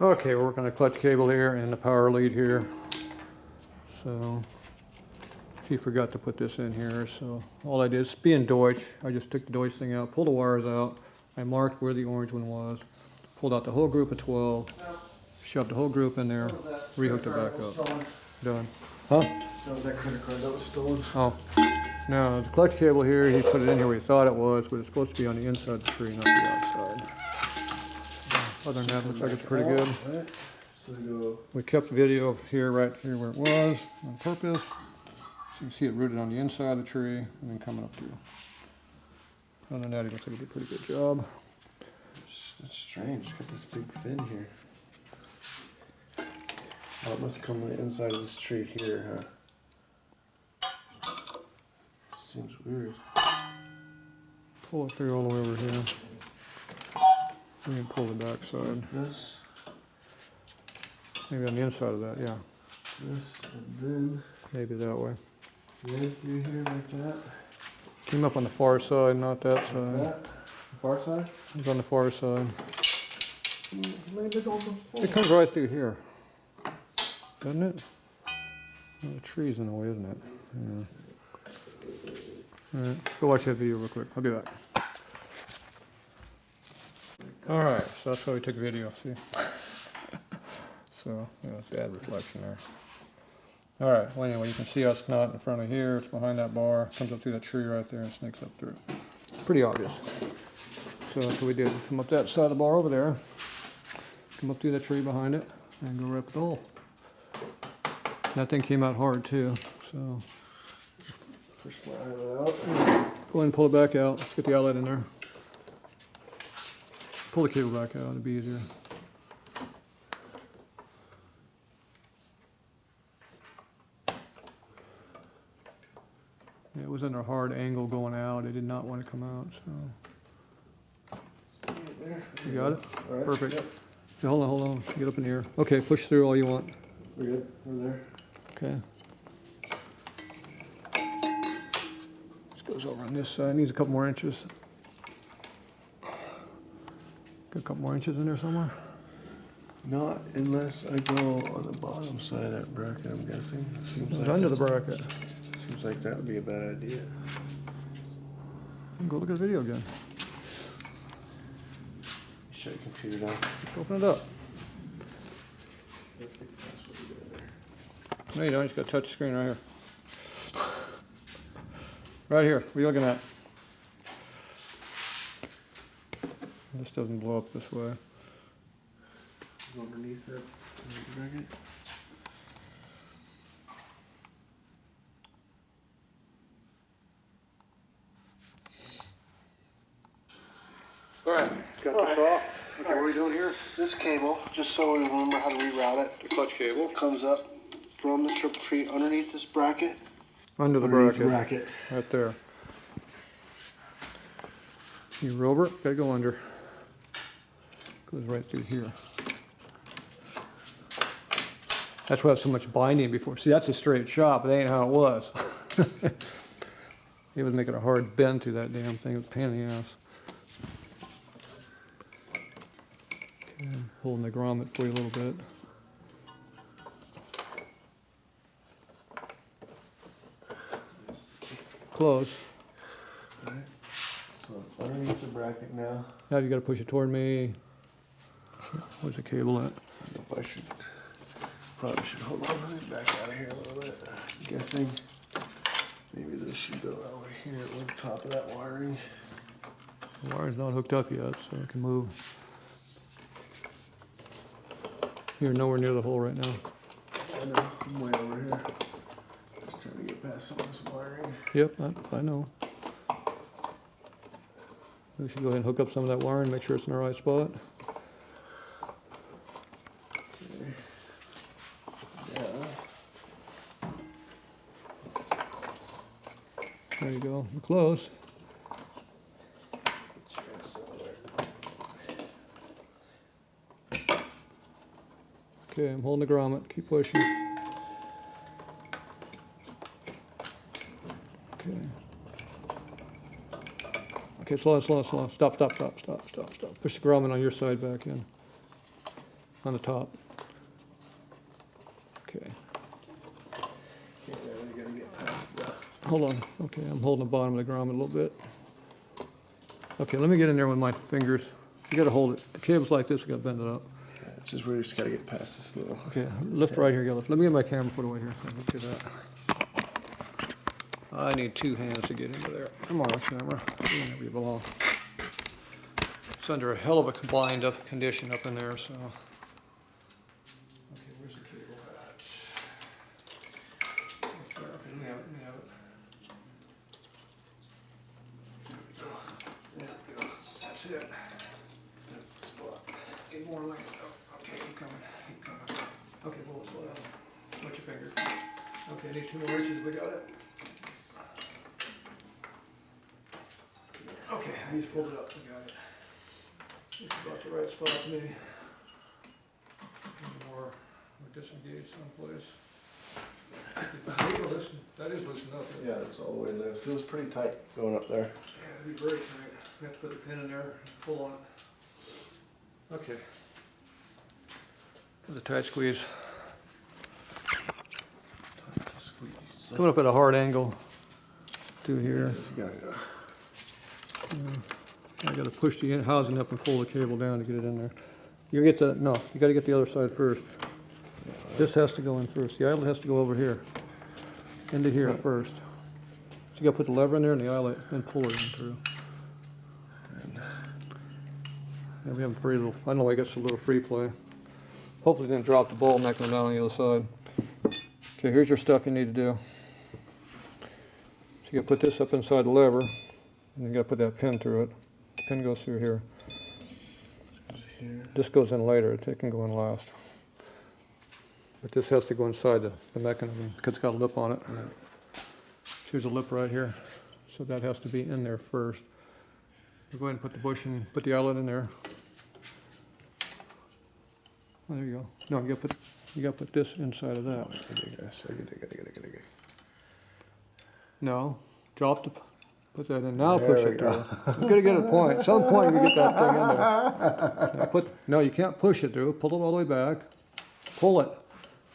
Okay, we're working on the clutch cable here and the power lead here. So he forgot to put this in here, so all I did is being Deutsch, I just took the Deutsch thing out, pulled the wires out, I marked where the orange one was, pulled out the whole group of 12, shoved the whole group in there, rehooked it back up. Done. Huh? That was that credit card that was stolen. Oh. Now the clutch cable here, he put it in here where he thought it was, but it's supposed to be on the inside of the tree, not the outside. Other than that, looks like it's pretty good. We kept the video here, right here where it was, on purpose. So you can see it rooted on the inside of the tree, and then coming up through. Other than that, he looks like he did a pretty good job. That's strange, it's got this big fin here. Oh, it must come on the inside of this tree here, huh? Seems weird. Pull it through all the way over here. And then pull the back side. This. Maybe on the inside of that, yeah. This, and then. Maybe that way. Right through here like that. Came up on the far side, not that side. Like that. The far side? It's on the far side. Landed on the floor. It comes right through here. Doesn't it? Well, the tree's in the way, isn't it? Yeah. Alright, go watch that video real quick. I'll be back. Alright, so that's how we took video, see? So, yeah, bad reflection there. Alright, well anyway, you can see how it's not in front of here, it's behind that bar, comes up through that tree right there and snakes up through. Pretty obvious. So that's what we did. Come up that side of the bar over there, come up through that tree behind it, and go rip the hole. That thing came out hard too, so. Push my outlet out. Go ahead and pull it back out. Let's get the outlet in there. Pull the cable back out, it'll be easier. Yeah, it was in a hard angle going out. It did not want to come out, so. You got it? All right. Perfect. Yep. Okay, hold on. Get up in here. Okay, push through all you want. We're good. We're there. Okay. This goes over on this side. Needs a couple more inches. Got a couple more inches in there somewhere? Not unless I go on the bottom side of that bracket, I'm guessing. Seems It's like under the bracket. Seems like that would be a bad idea. Go look at the video again. Shut your computer down. Just open it up. No, you don't. You just got to touch the screen right here. Right here. What are you looking at? This doesn't blow up this way. Underneath that bracket. All right. Got this off. Okay, what are we doing here? This cable, just so we remember how to reroute it, The clutch cable. comes up from the triple tree underneath this bracket. Under the Underneath bracket. Right there. You rover, gotta go under. Goes right through here. That's why I have so much binding before. See, that's a straight shot, but that ain't how it was. He was making a hard bend through that damn thing. It was a pain in the ass. Okay, holding the grommet for you a little bit. Close. Right. So underneath the bracket now. Now you gotta push it toward me. Where's the cable at? I should probably should hold on to it back out of here a little bit. I'm guessing maybe this should go over here on the top of that wiring. The wire's not hooked up yet, so it can move. You're nowhere near the hole right now. I know, I'm way over here. Just trying to get past some of this wiring. Yep, I know. We should go ahead and hook up some of that wire and make sure it's in the right spot. Okay. Yeah. There you go. We're close. Okay, I'm holding the grommet. Keep pushing. Okay. Okay, slow. Stop. Push the grommet on your side back in. on the top. Okay. Yeah, we gotta get past that. Hold on. Okay, I'm holding the bottom of the grommet a little bit. Okay, let me get in there with my fingers. You gotta hold it. The cable's like this, you gotta bend it up. Yeah, it's just we just gotta get past this little. Okay, lift right here, lift. Let me get my camera put away here so I can do that. I need 2 hands to get into there. Come on, camera. You're where you belong. It's under a hell of a combined up condition up in there, so. Okay, where's the cable at? Okay, let me have it, let me have it. There we go. That's it. That's the spot. Get more length. Oh, okay, keep coming, keep coming. Okay, well, slow down. Watch your finger. Okay, I need 2 more inches. We got it. Okay, I just pulled it up. We got it. It's about the right spot to me. More disengaged someplace. That is loosened up. Yeah, it's all the way loose. It was pretty tight going up there. Yeah, it'd be great, right? We have to put the pin in there and pull on it. Okay. There's a tight squeeze. Coming up at a hard angle through here. I gotta push the housing up and pull the cable down to get it in there. You get the, no, you gotta get the other side first. This has to go in first. The eyelet has to go over here, into here first. So you gotta put the lever in there and the eyelet, then pull it in through. And we have a free little, I don't know, I guess a little free play. Hopefully it didn't drop the ball, not going down on the other side. Okay, here's your stuff you need to do. So you gotta put this up inside the lever, and you gotta put that pin through it. The pin goes through here. This goes in later, it can go in last. But this has to go inside the mechanism, because it's got a lip on it. Here's a lip right here, so that has to be in there first. You go ahead and put the bushing, put the eyelet in there. Oh, there you go. No, you gotta put this inside of that. No, drop the, put that in. Now push it through. You gotta get a point. At some point you get that thing in there. Now no, you can't push it through. Pull it all the way back. Pull it.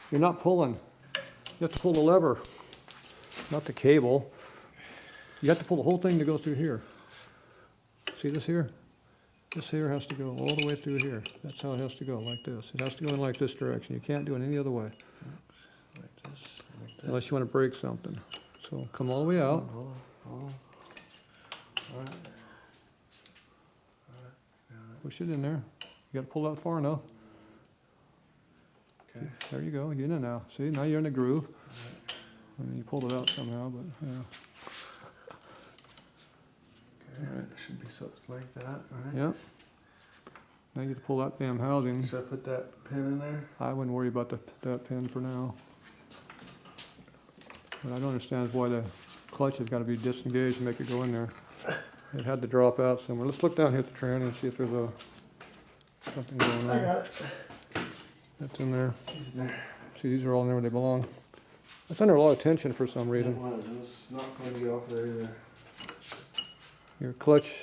You're not pulling. You have to pull the lever, not the cable. You have to pull the whole thing to go through here. See this here? This here has to go all the way through here. That's how it has to go, like this. It has to go in like this direction. You can't do it any other way. Like this. Unless you want to break something. So come all the way out. Push it in there. You got to pull that far enough. Okay. There you go. Get in now. See, now you're in the groove. I mean, you pulled it out somehow, but yeah. Alright, it should be something like that, alright? Yep. Now you get to pull that damn housing. Should I put that pin in there? I wouldn't worry about that pin for now. But I don't understand why the clutch has got to be disengaged and make it go in there. It had to drop out somewhere. Let's look down here at the tranny and see if there's something going on. I got it. That's in there. See, these are all in there where they belong. That's under a lot of tension for some reason. It was not fun to get off there either. Your clutch,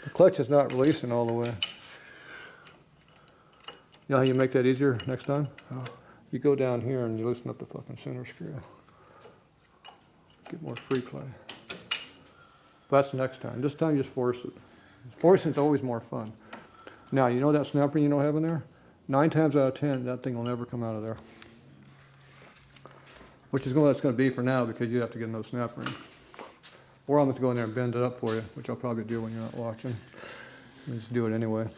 the clutch is not releasing all the way. You know how you make that easier next time? Oh. You go down here and you loosen up the fucking center screw. Get more free play. But that's next time. This time just force it. Forcing's always more fun. Now, you know that snap ring you don't have in there? 9 times out of 10, that thing will never come out of there. Which is what it's going to be for now because you have to get another snap ring. Or I'm going to go in there and bend it up for you, which I'll probably do when you're not watching. Just do it anyway.